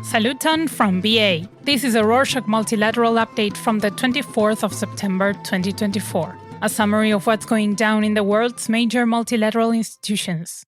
Saluton from BA. This is a Rorschach Multilateral update from the 24th of September 2024, a summary of what's going down in the world's major multilateral institutions.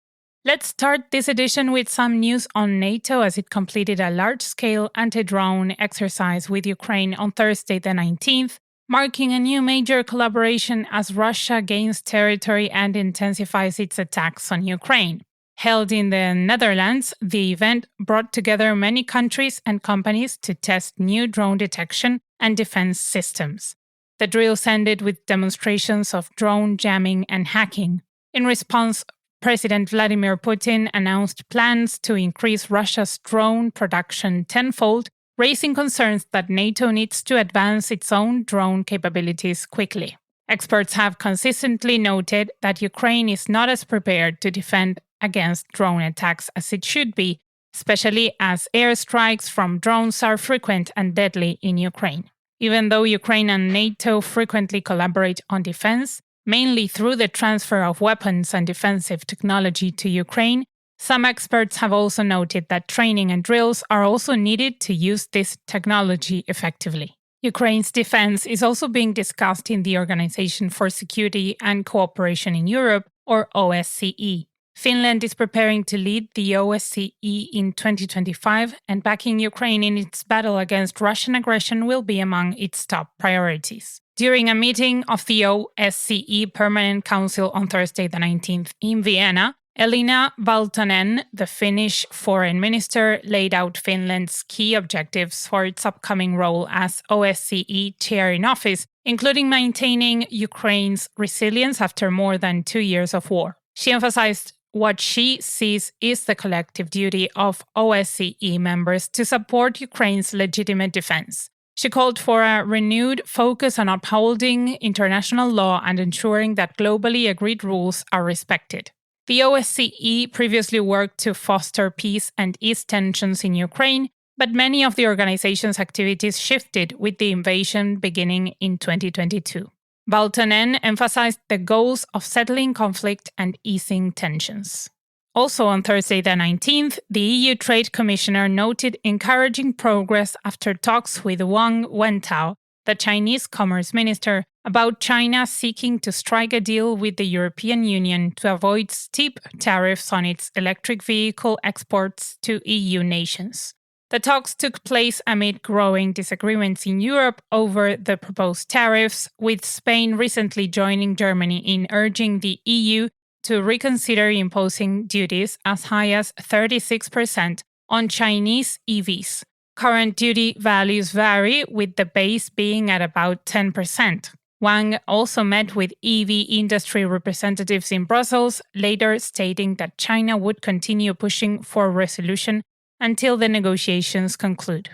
Let's start this edition with some news on NATO as it completed a large-scale anti-drone exercise with Ukraine on Thursday the 19th, marking a new major collaboration as Russia gains territory and intensifies its attacks on Ukraine. Held in the Netherlands, the event brought together many countries and companies to test new drone detection and defense systems. The drills ended with demonstrations of drone jamming and hacking. In response, President Vladimir Putin announced plans to increase Russia's drone production tenfold, raising concerns that NATO needs to advance its own drone capabilities quickly. Experts have consistently noted that Ukraine is not as prepared to defend against drone attacks as it should be, especially as airstrikes from drones are frequent and deadly in Ukraine. Even though Ukraine and NATO frequently collaborate on defense, mainly through the transfer of weapons and defensive technology to Ukraine, some experts have also noted that training and drills are also needed to use this technology effectively. Ukraine's defense is also being discussed in the Organization for Security and Cooperation in Europe, or OSCE. Finland is preparing to lead the OSCE in 2025, and backing Ukraine in its battle against Russian aggression will be among its top priorities. During a meeting of the OSCE Permanent Council on Thursday the 19th in Vienna, Elina Valtonen, the Finnish foreign minister, laid out Finland's key objectives for its upcoming role as OSCE chair in office, including maintaining Ukraine's resilience after more than 2 years of war. She emphasized what she sees is the collective duty of OSCE members to support Ukraine's legitimate defense. She called for a renewed focus on upholding international law and ensuring that globally agreed rules are respected. The OSCE previously worked to foster peace and ease tensions in Ukraine, but many of the organization's activities shifted with the invasion beginning in 2022. Valtonen emphasized the goals of settling conflict and easing tensions. Also on Thursday the 19th, the EU Trade Commissioner noted encouraging progress after talks with Wang Wentao, the Chinese Commerce Minister, about China seeking to strike a deal with the European Union to avoid steep tariffs on its electric vehicle exports to EU nations. The talks took place amid growing disagreements in Europe over the proposed tariffs, with Spain recently joining Germany in urging the EU to reconsider imposing duties as high as 36% on Chinese EVs. Current duty values vary, with the base being at about 10%. Wang also met with EV industry representatives in Brussels, later stating that China would continue pushing for resolution until the negotiations conclude.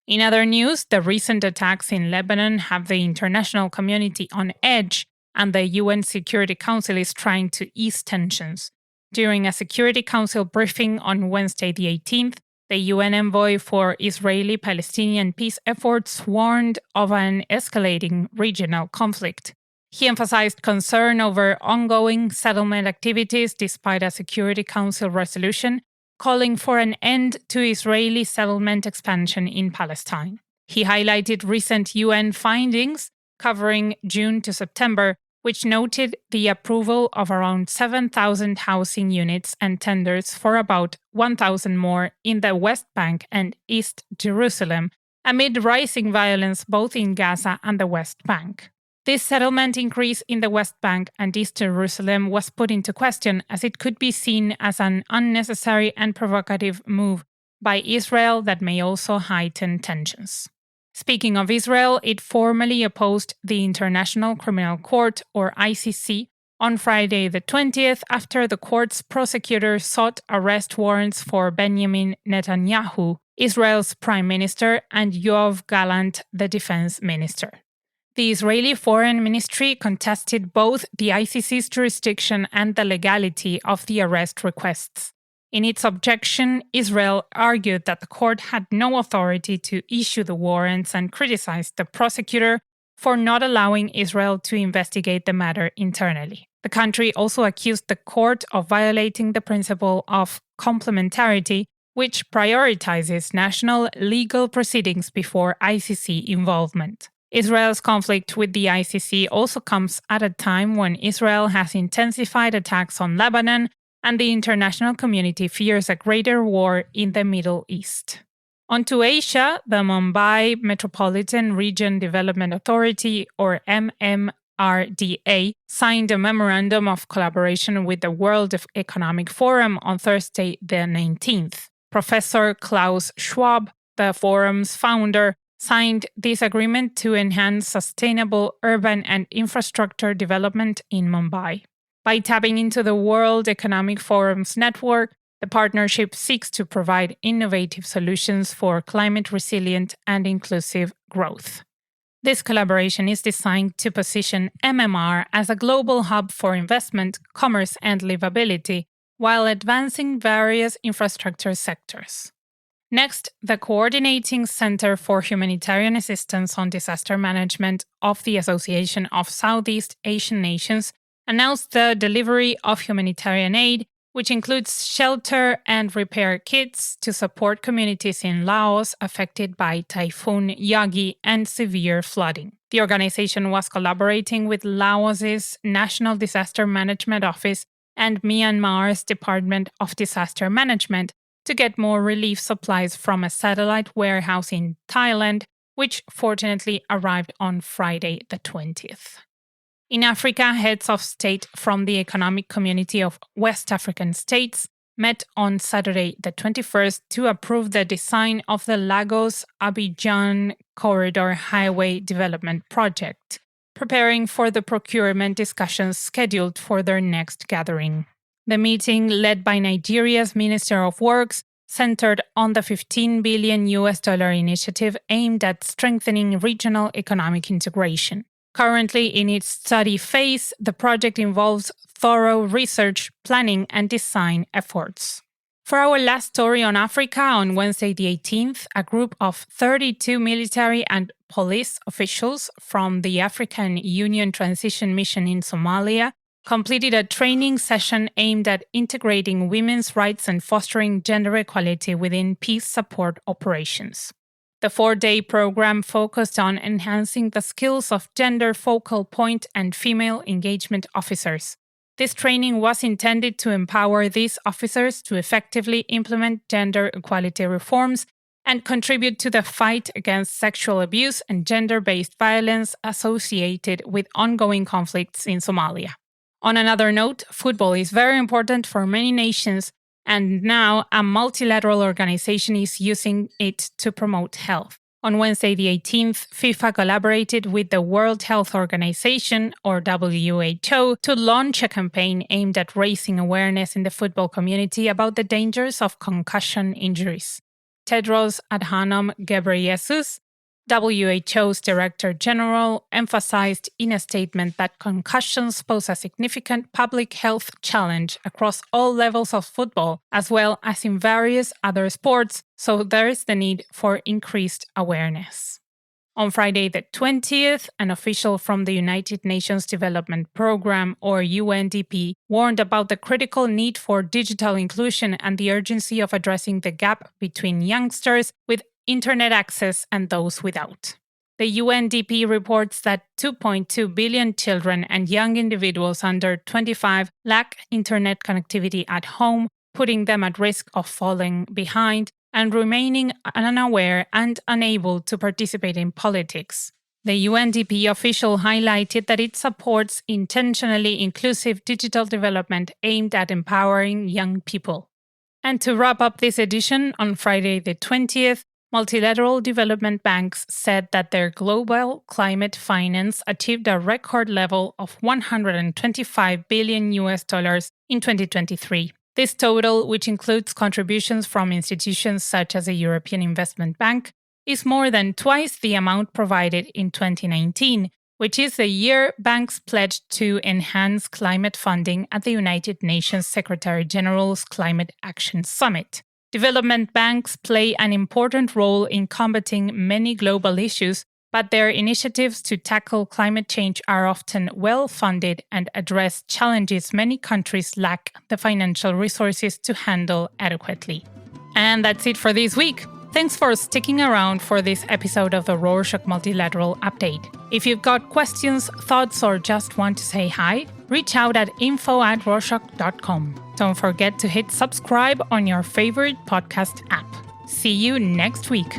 In other news, the recent attacks in Lebanon have the international community on edge, and the UN Security Council is trying to ease tensions. During a Security Council briefing on Wednesday the 18th, the UN envoy for Israeli-Palestinian peace efforts warned of an escalating regional conflict. He emphasized concern over ongoing settlement activities despite a Security Council resolution calling for an end to Israeli settlement expansion in Palestine. He highlighted recent UN findings covering June to September, which noted the approval of around 7,000 housing units and tenders for about 1,000 more in the West Bank and East Jerusalem, amid rising violence both in Gaza and the West Bank. This settlement increase in the West Bank and East Jerusalem was put into question as it could be seen as an unnecessary and provocative move by Israel that may also heighten tensions. Speaking of Israel, it formally opposed the International Criminal Court, or ICC, on Friday the 20th after the court's prosecutors sought arrest warrants for Benjamin Netanyahu, Israel's prime minister, and Yoav Gallant, the defense minister. The Israeli Foreign Ministry contested both the ICC's jurisdiction and the legality of the arrest requests. In its objection, Israel argued that the court had no authority to issue the warrants and criticized the prosecutor for not allowing Israel to investigate the matter internally. The country also accused the court of violating the principle of complementarity, which prioritizes national legal proceedings before ICC involvement. Israel's conflict with the ICC also comes at a time when Israel has intensified attacks on Lebanon and the international community fears a greater war in the Middle East. On to Asia, the Mumbai Metropolitan Region Development Authority, or MMRDA, signed a memorandum of collaboration with the World Economic Forum on Thursday, the 19th. Professor Klaus Schwab, the forum's founder, signed this agreement to enhance sustainable urban and infrastructure development in Mumbai. By tapping into the World Economic Forum's network, the partnership seeks to provide innovative solutions for climate-resilient and inclusive growth. This collaboration is designed to position MMR as a global hub for investment, commerce, and livability, while advancing various infrastructure sectors. Next, the Coordinating Center for Humanitarian Assistance on Disaster Management of the Association of Southeast Asian Nations announced the delivery of humanitarian aid, which includes shelter and repair kits to support communities in Laos affected by Typhoon Yagi and severe flooding. The organization was collaborating with Laos's National Disaster Management Office and Myanmar's Department of Disaster Management to get more relief supplies from a satellite warehouse in Thailand, which fortunately arrived on Friday the 20th. In Africa, heads of state from the Economic Community of West African States met on Saturday the 21st to approve the design of the Lagos-Abidjan Corridor Highway Development Project, preparing for the procurement discussions scheduled for their next gathering. The meeting, led by Nigeria's Minister of Works, centered on the $15 billion initiative aimed at strengthening regional economic integration. Currently in its study phase, the project involves thorough research, planning, and design efforts. For our last story on Africa, on Wednesday the 18th, a group of 32 military and police officials from the African Union Transition Mission in Somalia completed a training session aimed at integrating women's rights and fostering gender equality within peace support operations. The 4-day program focused on enhancing the skills of gender focal point and female engagement officers. This training was intended to empower these officers to effectively implement gender equality reforms and contribute to the fight against sexual abuse and gender-based violence associated with ongoing conflicts in Somalia. On another note, football is very important for many nations, and now a multilateral organization is using it to promote health. On Wednesday the 18th, FIFA collaborated with the World Health Organization, or WHO, to launch a campaign aimed at raising awareness in the football community about the dangers of concussion injuries. Tedros Adhanom Ghebreyesus, WHO's Director General, emphasized in a statement that concussions pose a significant public health challenge across all levels of football, as well as in various other sports, so there is the need for increased awareness. On Friday the 20th, an official from the United Nations Development Programme, or UNDP, warned about the critical need for digital inclusion and the urgency of addressing the gap between youngsters with internet access and those without. The UNDP reports that 2.2 billion children and young individuals under 25 lack internet connectivity at home, putting them at risk of falling behind and remaining unaware and unable to participate in politics. The UNDP official highlighted that it supports intentionally inclusive digital development aimed at empowering young people. And to wrap up this edition, on Friday the 20th, multilateral development banks said that their global climate finance achieved a record level of $125 billion in 2023. This total, which includes contributions from institutions such as the European Investment Bank, is more than twice the amount provided in 2019, which is the year banks pledged to enhance climate funding at the United Nations Secretary-General's Climate Action Summit. Development banks play an important role in combating many global issues, but their initiatives to tackle climate change are often well-funded and address challenges many countries lack the financial resources to handle adequately. And that's it for this week. Thanks for sticking around for this episode of the Rorschach Multilateral Update. If you've got questions, thoughts, or just want to say hi, reach out at info@rorschach.com. Don't forget to hit subscribe on your favorite podcast app. See you next week.